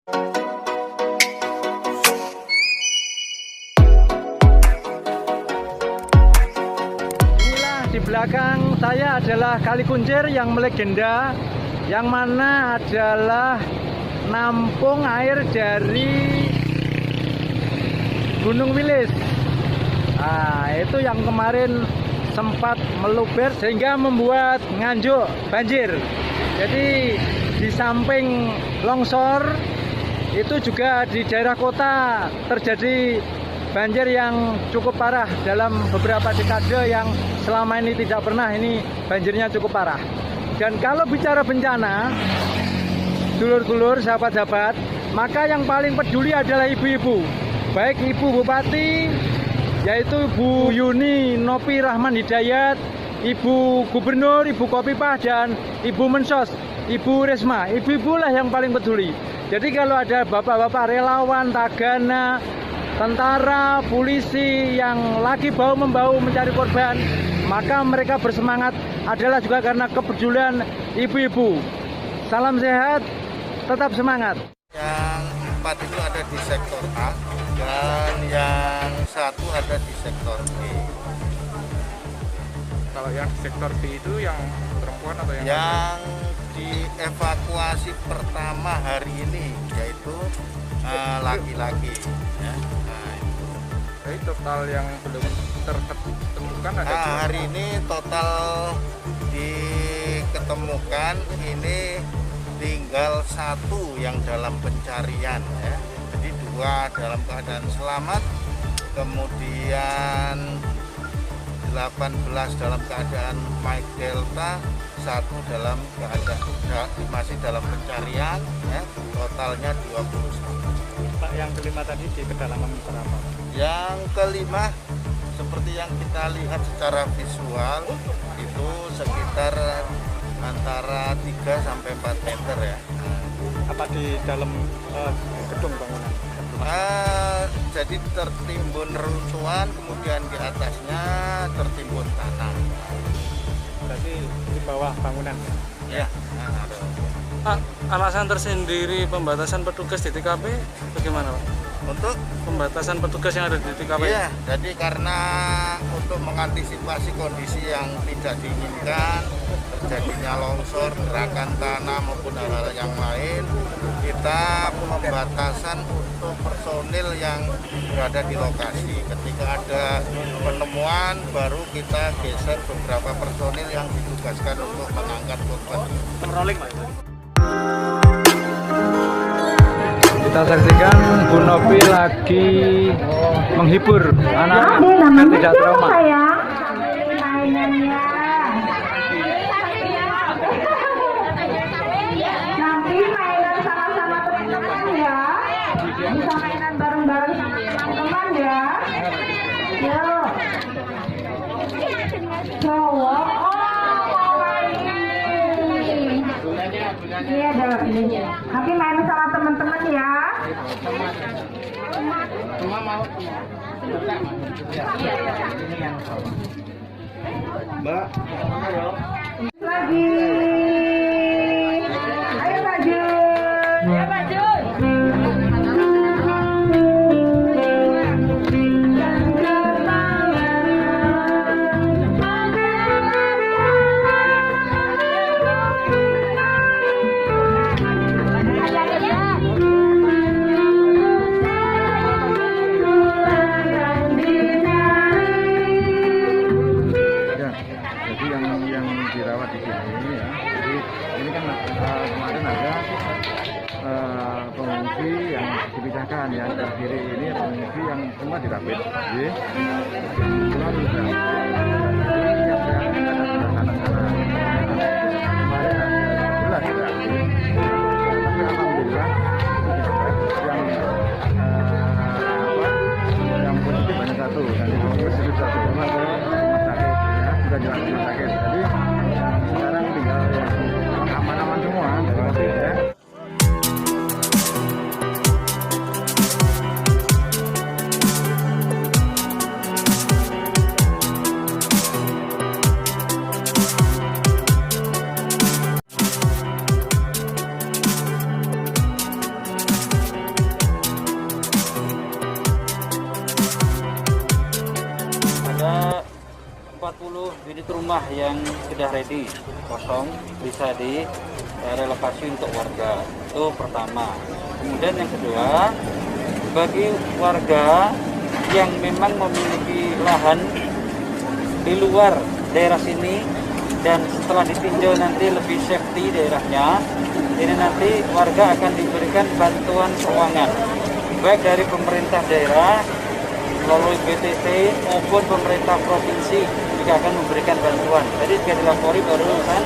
Di belakang saya adalah Kali Kuncir yang melegenda, yang mana adalah nampung air dari Gunung Wilis. Nah, itu yang kemarin sempat meluber sehingga membuat Nganjuk banjir. Jadi di samping longsor itu juga di daerah kota terjadi banjir yang cukup parah dalam beberapa dekade yang selama ini tidak pernah, ini banjirnya cukup parah. Dan kalau bicara bencana, dulur-dulur, sahabat-sahabat, maka yang paling peduli adalah ibu-ibu. Baik Ibu Bupati, yaitu Bu Yuni Nopi Rahman Hidayat, Ibu Gubernur, Ibu Kopipah, dan Ibu Mensos, Ibu Risma. Ibu-ibu lah yang paling peduli. Jadi kalau ada bapak-bapak relawan, tagana, tentara, polisi yang lagi bahu-membahu mencari korban, maka mereka bersemangat adalah juga karena kepedulian ibu-ibu. Salam sehat, tetap semangat. Yang 4 itu ada di sektor A dan yang 1 ada di sektor B. Kalau yang di sektor B itu yang perempuan atau yang dievakuasi pertama hari ini yaitu laki-laki ya. Jadi total yang belum tertemukan ada hari ini total diketemukan ini tinggal 1 yang dalam pencarian ya. Jadi 2 dalam keadaan selamat, kemudian 18 dalam keadaan Mike Delta, 1 dalam keadaan masih dalam pencarian ya. Totalnya 21. Pak, yang kelima tadi di kedalaman berapa? Yang kelima seperti yang kita lihat secara visual itu sekitar antara 3 sampai 4 meter ya. Apa di dalam gedung bangunan? Jadi tertimbun reruntuhan, kemudian di atasnya tertimbun tanah. Berarti di bawah bangunan? Ya. Pak, alasan tersendiri pembatasan petugas di TKP bagaimana, Pak? Untuk Pembatasan petugas yang ada di TKP? iya, jadi karena untuk mengantisipasi kondisi yang tidak diinginkan, terjadinya longsor, gerakan tanah maupun hal-hal yang lain, kita pembatasan untuk personil yang berada di lokasi. Ketika ada penemuan, baru kita geser beberapa personil yang ditugaskan untuk mengangkat korban. Rolling, Pak. Kita saksikan Bu Nopi lagi menghibur anak yang tidak trauma. Nanti mainan sama-sama teman-teman ya. Bisa mainan bareng-bareng sama teman-teman ya. Yuk. Cowok. Iya dong. Nanti main sama teman-teman ya. Mbak, Lagi. Ayo maju. Ya maju. Yang dirawat di sini ya. Jadi ini kan kemarin ada pengungsi yang dipisahkan ya. Terdiri ini pengungsi yang semua dirapit. Jadi kebetulan sudah kemarin ada 11 ya. Tapi alhamdulillah yang positif hanya 1 dan yang positif 1 cuma ke rumah sakit ya, sudah jelas rumah sakit. Jadi sekarang tinggal yang aman-aman semua dari COVID ya. unit rumah yang sudah ready, kosong, bisa direlokasi untuk warga. Itu pertama. Kemudian yang kedua, bagi warga yang memang memiliki lahan di luar daerah sini dan setelah ditinjau nanti lebih safety daerahnya, ini nanti warga akan diberikan bantuan keuangan baik dari pemerintah daerah melalui BTT maupun pemerintah provinsi juga akan memberikan bantuan. Jadi jika dilapori barusan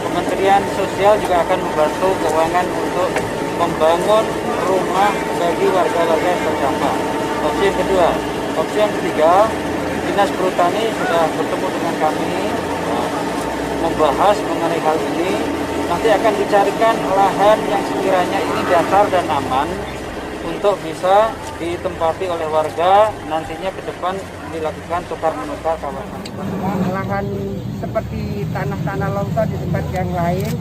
Kementerian Sosial juga akan membantu keuangan untuk membangun rumah bagi warga-warga yang terdampak. Opsi yang kedua. Opsi yang ketiga, Dinas Perhutani sudah bertemu dengan kami membahas mengenai hal ini. Nanti akan dicarikan lahan yang sekiranya ini datar dan aman untuk bisa ditempati oleh warga, nantinya ke depan dilakukan tukar-menukar kawasan. Lahan seperti tanah-tanah longsor di tempat yang lain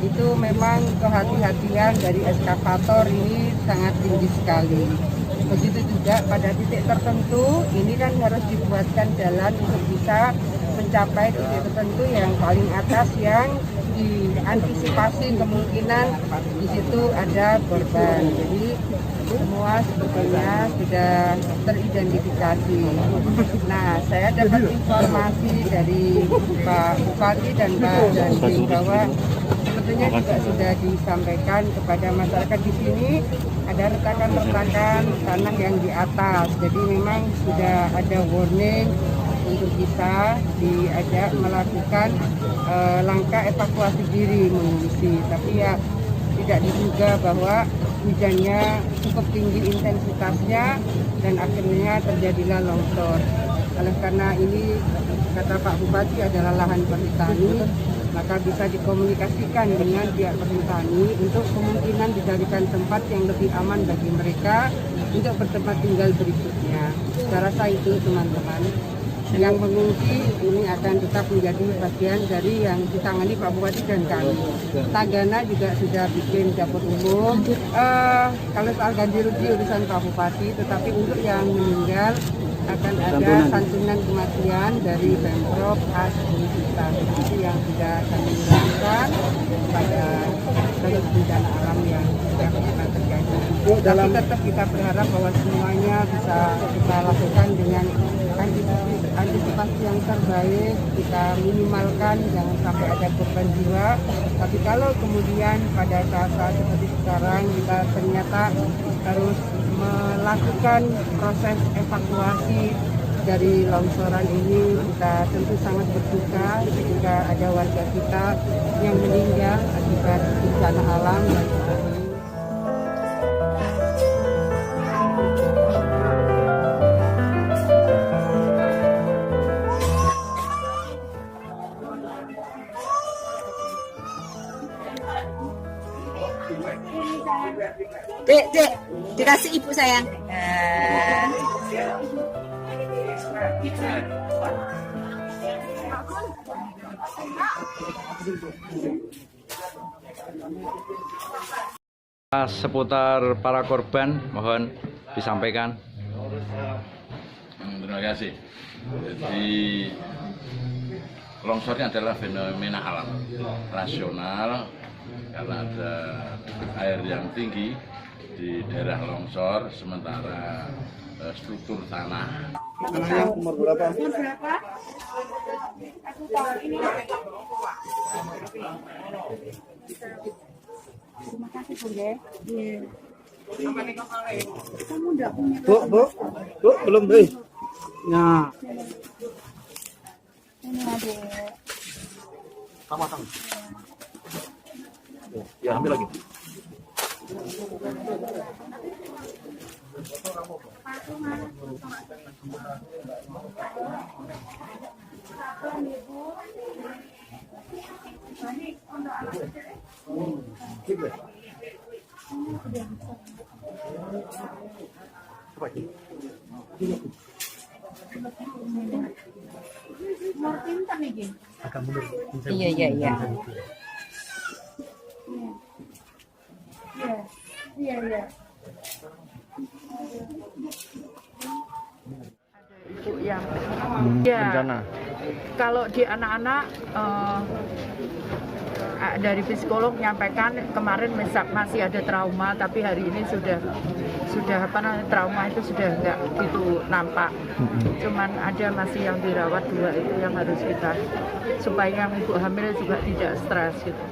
itu memang kehati-hatian dari eskavator ini sangat tinggi sekali. Begitu juga pada titik tertentu ini kan harus dibuatkan jalan untuk bisa mencapai titik tertentu yang paling atas yang diantisipasi kemungkinan di situ ada korban. Jadi semua sebetulnya sudah teridentifikasi. Nah, saya dapat informasi dari Pak Bupati dan Pak Dandim bahwa sebetulnya juga sudah disampaikan kepada masyarakat di sini ada retakan-retakan tanah yang di atas. Jadi memang sudah ada warning untuk bisa diajak melakukan langkah evakuasi diri mengungsi. Tapi ya tidak diduga bahwa hujannya cukup tinggi intensitasnya dan akhirnya terjadilah longsor. Oleh karena ini kata Pak Bupati adalah lahan perhutani, maka bisa dikomunikasikan dengan pihak perhutani untuk kemungkinan dicarikan tempat yang lebih aman bagi mereka untuk bertempat tinggal berikutnya. Saya rasa itu teman-teman. Yang mengungsi ini akan tetap menjadi bagian dari yang ditangani Pak Bupati dan kami. Tagana juga sudah bikin dapur umum. Kalau soal ganti rugi urusan Pak Bupati, tetapi untuk yang meninggal akan ada santunan kematian dari Pemprov khas Universitas. Itu yang sudah kami lakukan pada kasus bencana alam yang sudah pernah terjadi. Tapi tetap kita berharap bahwa semuanya bisa kita lakukan dengan antisipasi yang terbaik, kita minimalkan jangan sampai ada korban jiwa. Tapi kalau kemudian pada saat-saat seperti sekarang kita ternyata harus melakukan proses evakuasi dari longsoran ini, kita tentu sangat berduka ketika ada warga kita yang meninggal akibat bencana alam dan sebagainya. Dek, dikasih ibu sayang. Seputar para korban mohon disampaikan. Terima kasih. Jadi longsor ini adalah fenomena alam rasional karena ada air yang tinggi di daerah longsor, sementara struktur tanah. Umur berapa? Umur berapa? Aku tahu ini. Terima kasih Bunda. Iya. Kamu udah punya. Bu, belum beli. Nah. Ini ada. Sama. Ya, ambil lagi. Iya. Iya. Ibu yang bencana. Kalau di anak-anak dari psikolog menyampaikan kemarin masih ada trauma, tapi hari ini sudah trauma itu sudah nggak gitu nampak. Cuman ada masih yang dirawat 2 itu yang harus kita supaya yang ibu hamil juga tidak stres gitu.